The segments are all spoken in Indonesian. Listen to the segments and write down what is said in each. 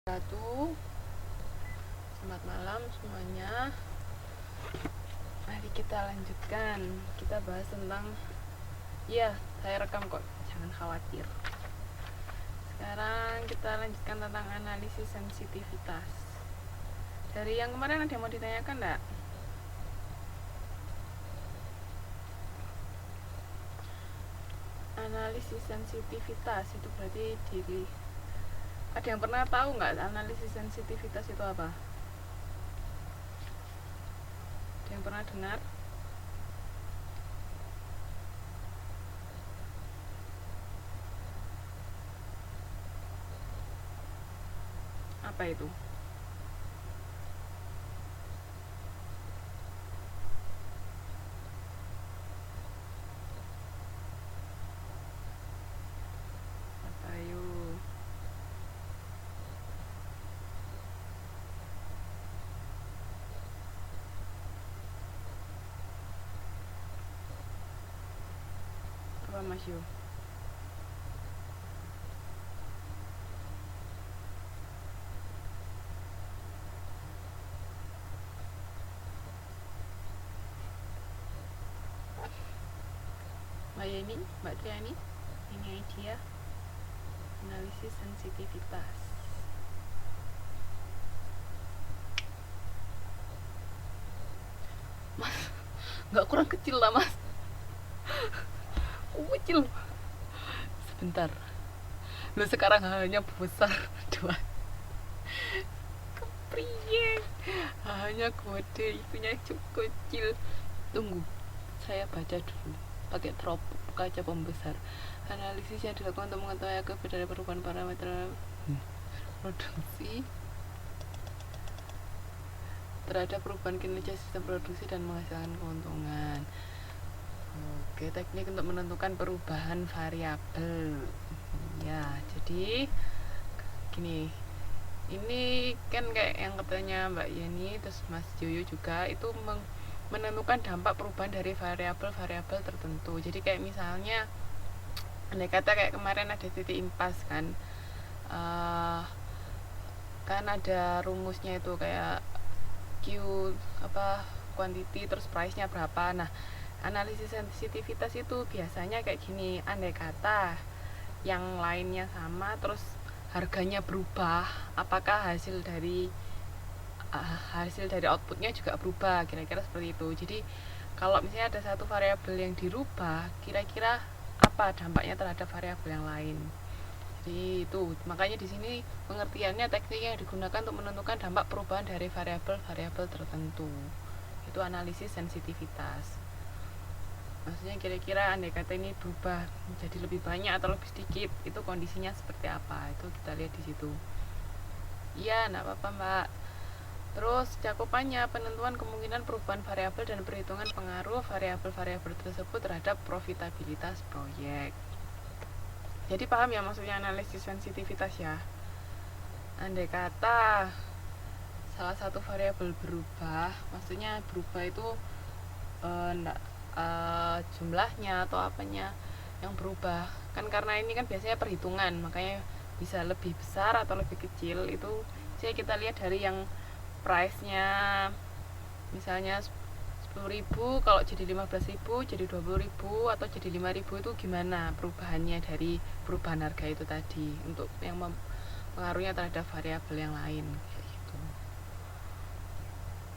Satu, selamat malam semuanya. Mari kita lanjutkan. Kita bahas tentang, ya saya rekam kok, jangan khawatir. Sekarang kita lanjutkan tentang analisis sensitivitas. Dari yang kemarin ada yang mau ditanyakan enggak? Analisis sensitivitas itu berarti ada yang pernah tahu nggak analisis sensitivitas itu apa? Ada yang pernah dengar? Apa itu? Apa yuk? Apa Mas Yu? Mbak Yeni, Mbak Triani, ini idea analisis sensitivitas. Mas, nggak kurang kecil lah Mas? Kecil. Sebentar. Lu sekarang hanya besar dua. Kepriye? Hanya kode itunya cukup kecil. Tunggu, saya baca dulu. Pakai teropong kaca pembesar. Analisis yang dilakukan untuk mengetahui akibat dari perubahan parameter produksi terhadap perubahan kinerja sistem produksi dan menghasilkan keuntungan. Oke, teknik untuk menentukan perubahan variabel. Ya, jadi gini. Ini kan kayak yang katanya Mbak Yeni terus Mas Joyo juga itu menentukan dampak perubahan dari variabel-variabel tertentu. Jadi kayak misalnya andai kata kayak kemarin ada titik impas kan, kan ada rumusnya itu kayak Q quantity terus price-nya berapa. Nah, analisis sensitivitas itu biasanya kayak gini, andai kata yang lainnya sama terus harganya berubah, apakah hasil dari outputnya juga berubah, kira-kira seperti itu. Jadi kalau misalnya ada satu variabel yang dirubah, kira-kira apa dampaknya terhadap variabel yang lain. Jadi itu makanya di sini pengertiannya teknik yang digunakan untuk menentukan dampak perubahan dari variabel-variabel tertentu. Itu analisis sensitivitas. Maksudnya kira-kira andai kata ini berubah menjadi lebih banyak atau lebih sedikit, itu kondisinya seperti apa, itu kita lihat di situ. Iya, enggak apa-apa Mbak. Terus cakupannya penentuan kemungkinan perubahan variabel dan perhitungan pengaruh variabel-variabel tersebut terhadap profitabilitas proyek. Jadi paham ya maksudnya analisis sensitivitas ya. Andai kata salah satu variabel berubah, maksudnya berubah itu jumlahnya atau apanya yang berubah kan, karena ini kan biasanya perhitungan, makanya bisa lebih besar atau lebih kecil. Itu saya kita lihat dari yang price-nya misalnya 10.000 kalau jadi 15.000, jadi 20.000 atau jadi 5.000, itu gimana perubahannya dari perubahan harga itu tadi untuk yang pengaruhnya terhadap variabel yang lain kayak gitu.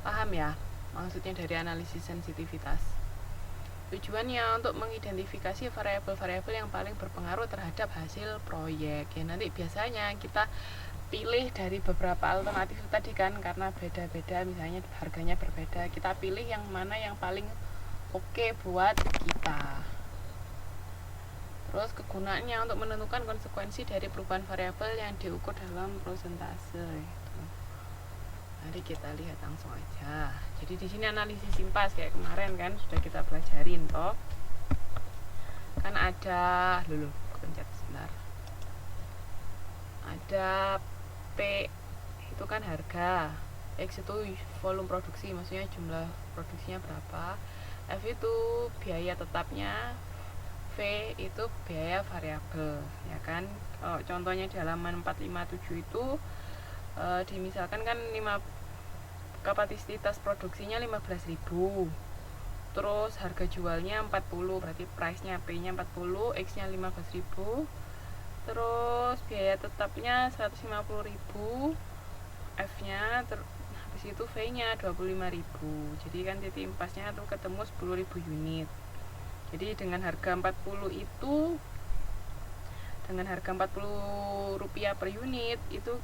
Paham ya maksudnya dari analisis sensitivitas? Tujuannya untuk mengidentifikasi variabel-variabel yang paling berpengaruh terhadap hasil proyek. Ya nanti biasanya kita pilih dari beberapa alternatif tadi kan, karena beda-beda, misalnya harganya berbeda, kita pilih yang mana yang paling oke buat kita. Terus kegunaannya untuk menentukan konsekuensi dari perubahan variabel yang diukur dalam prosentase. Mari kita lihat langsung aja. Jadi di sini analisis impas kayak kemarin kan sudah kita pelajarin toh. Kan ada pencet sebentar. Ada P itu kan harga, X itu volume produksi, maksudnya jumlah produksinya berapa, F itu biaya tetapnya, V itu biaya variabel ya kan. Kalau contohnya di halaman 457 itu Misalkan kan kapasitas produksinya 15.000, terus harga jualnya 40, berarti price nya P nya 40, X nya 15.000, terus biaya tetapnya 150.000, F nya habis itu V nya 25.000. jadi kan titik impasnya tuh ketemu 10.000 unit. Jadi dengan harga 40 itu, dengan harga 40 rupiah per unit, itu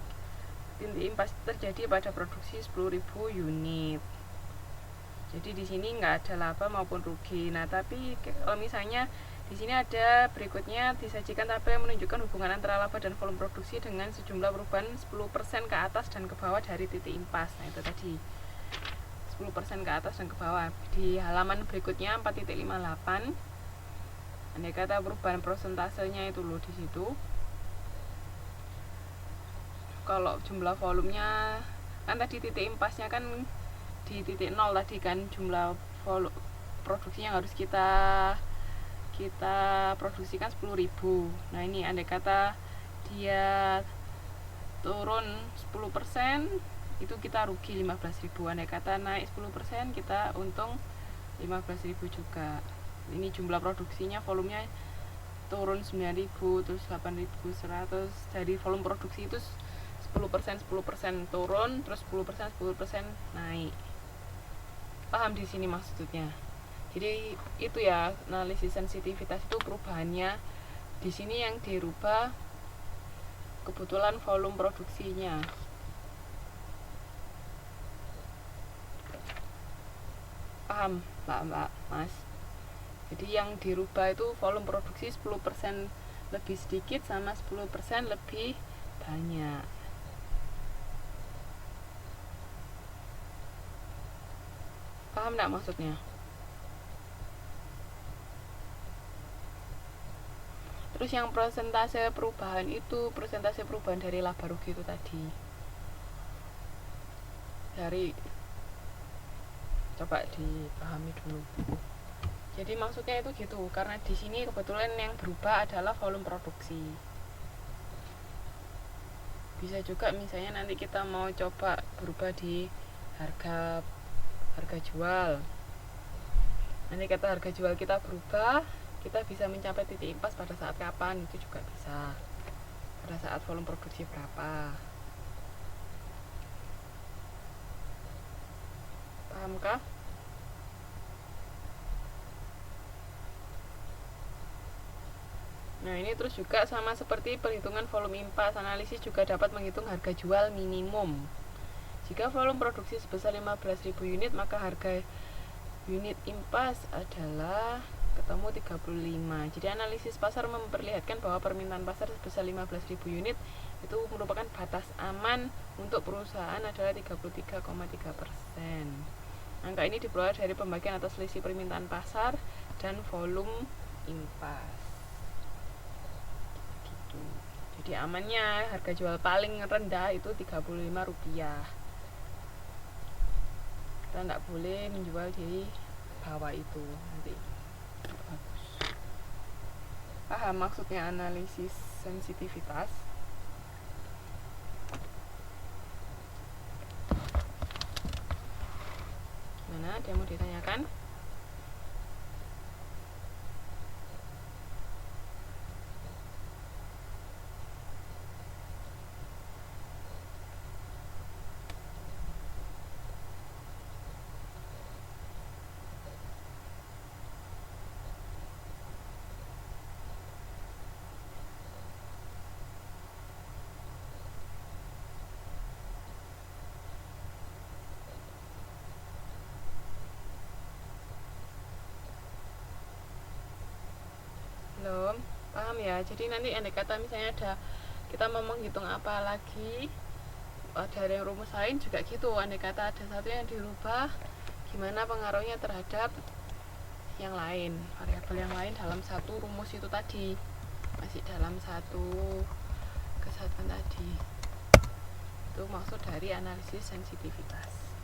titik impas terjadi pada produksi 10.000 unit. Jadi di sini nggak ada laba maupun rugi. Nah, tapi kalau misalnya di sini ada berikutnya disajikan tabel yang menunjukkan hubungan antara laba dan volume produksi dengan sejumlah perubahan 10% ke atas dan ke bawah dari titik impas. Nah, itu tadi 10% ke atas dan ke bawah. Di halaman berikutnya 4.58, andai kata perubahan prosentasenya itu loh di situ. Kalau jumlah volumenya kan tadi titik impasnya kan di titik 0 tadi kan, jumlah volume produksinya harus kita produksikan 10.000. Nah, ini andai kata dia turun 10%, itu kita rugi 15.000. Andai kata naik 10%, kita untung 15.000 juga. Ini jumlah produksinya, volumenya turun 9.000, terus 8.100. Dari volume produksi itu 10% turun, terus 10% naik. Paham di sini maksudnya? Jadi itu ya, analisis sensitivitas itu perubahannya di sini yang dirubah kebetulan volume produksinya. Paham Mbak, Mas? Jadi yang dirubah itu volume produksi 10% lebih sedikit sama 10% lebih banyak. Paham enggak maksudnya? Terus yang persentase perubahan itu, persentase perubahan dari laba rugi itu tadi. Coba dipahami dulu. Jadi maksudnya itu gitu, karena di sini kebetulan yang berubah adalah volume produksi. Bisa juga misalnya nanti kita mau coba berubah di harga jual. Nanti kata harga jual kita berubah, kita bisa mencapai titik impas pada saat kapan, itu juga bisa. Pada saat volume produksi berapa. Pahamkah? Nah, ini terus juga sama seperti perhitungan volume impas, analisis juga dapat menghitung harga jual minimum. Jika volume produksi sebesar 15.000 unit, maka harga unit impas adalah ketemu 35. Jadi analisis pasar memperlihatkan bahwa permintaan pasar sebesar 15.000 unit itu merupakan batas aman untuk perusahaan adalah 33,3%. Angka ini diperoleh dari pembagian atas selisih permintaan pasar dan volume impas. Gitu. Jadi amannya harga jual paling rendah itu 35 rupiah. Kita tidak boleh menjual di bawah itu nanti. Bagus. Paham maksudnya analisis sensitivitas? Gimana? Ada yang mau ditanyakan? Belum? Paham ya? Jadi nanti andai kata misalnya kita mau menghitung apa lagi dari rumus lain juga gitu, andai kata ada satu yang dirubah, gimana pengaruhnya terhadap yang lain, variabel yang lain dalam satu rumus itu tadi, masih dalam satu kesatuan tadi. Itu maksud dari analisis sensitivitas.